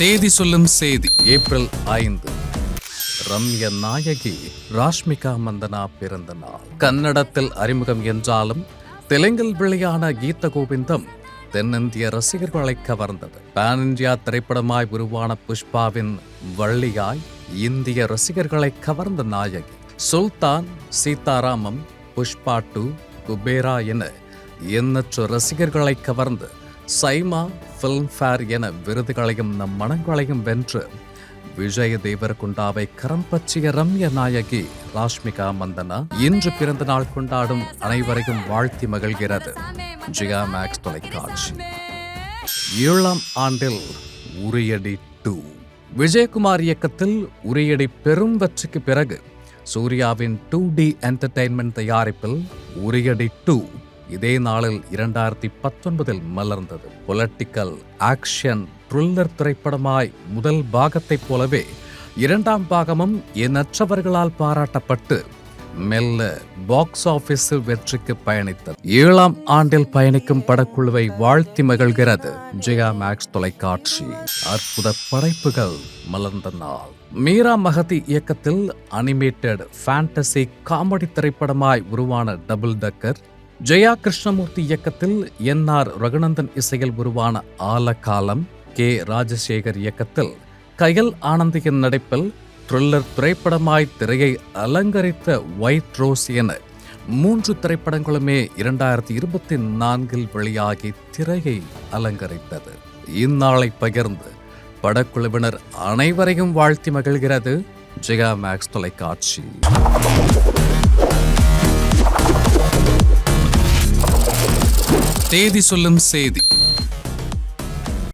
தேதி சொல்லும் செய்தி ஏப்ரல் 5. ரம்ய நாயகி ராஷ்மிகா மந்தனா பிறந்த நாள். கன்னடத்தில் அறிமுகம் என்றாலும் தெலுங்கில் வெளியான கீத கோவிந்தம் தென்னிந்திய ரசிகர்களை கவர்ந்தது. பான் இந்தியா திரைப்படமாய் உருவான புஷ்பாவின் வள்ளியாய் இந்திய ரசிகர்களை கவர்ந்த நாயகி. சுல்தான், சீதாராமம், புஷ்பா 2, குபேரா என எண்ணற்ற ரசிகர்களை கவர்ந்து சைமா, ஃபிலிம்ஃபேர் என விருதுகளையும் நம் மனங்களையும் வென்று விஜய தேவரகுண்டாவை கரம் பற்றிய ரம்ய நாயகி ராஷ்மிகா மந்தனா இன்று பிறந்த நாள் கொண்டாடும் அனைவரையும் வாழ்த்தி மகிழ்கிறது ஜியா மேக்ஸ் தொலைக்காட்சி. 7ஆம் ஆண்டில் உரியடி 2 விஜயகுமார் இயக்கத்தில் உரியடி பெரும் வெற்றிக்கு பிறகு சூர்யாவின் 2D என்டர்டெயின்மெண்ட் தயாரிப்பில் உரியடி 2 இதே நாளில் 2019 மலர்ந்தது. பொலிட்டிக்கல் ஆக்ஷன் த்ரில்லர் திரைப்படமாய் முதல் பாகத்தைப் போலவே 2ஆம் பாகமும் எண்ணற்றவர்களால் பாராட்டப்பட்டு மெல்ல பாக்ஸ் ஆபீஸில் வெற்றிக்கு பயணித்தது. 7ஆம் ஆண்டில் பயணிக்கும் படக்குழுவை வாழ்த்தி மகிழ்கிறது ஜியா மேக்ஸ் தொலைக்காட்சி. அற்புத படைப்புகள் மலர்ந்த நாள். மீரா மகதி இயக்கத்தில் அனிமேட்டட் ஃபேண்டசி காமெடி திரைப்படமாய் உருவான டபுள் டக்கர், ஜெயா கிருஷ்ணமூர்த்தி இயக்கத்தில் NR ரகுநந்தன் இசையில் உருவான ஆலகாலம், கே ராஜசேகர் இயக்கத்தில் கயல் ஆனந்தியின் நடிப்பில் த்ரில்லர் திரைப்படமாய் திரையை அலங்கரித்த ஒயிட் ரோஸ் என 3 திரைப்படங்களுமே 2024 வெளியாகி திரையை அலங்கரித்தது. இந்நாளை பகிர்ந்து படக்குழுவினர் அனைவரையும் வாழ்த்தி மகிழ்கிறது ஜியா மேக்ஸ் தொலைக்காட்சி. தேதி சொல்லும் செய்தி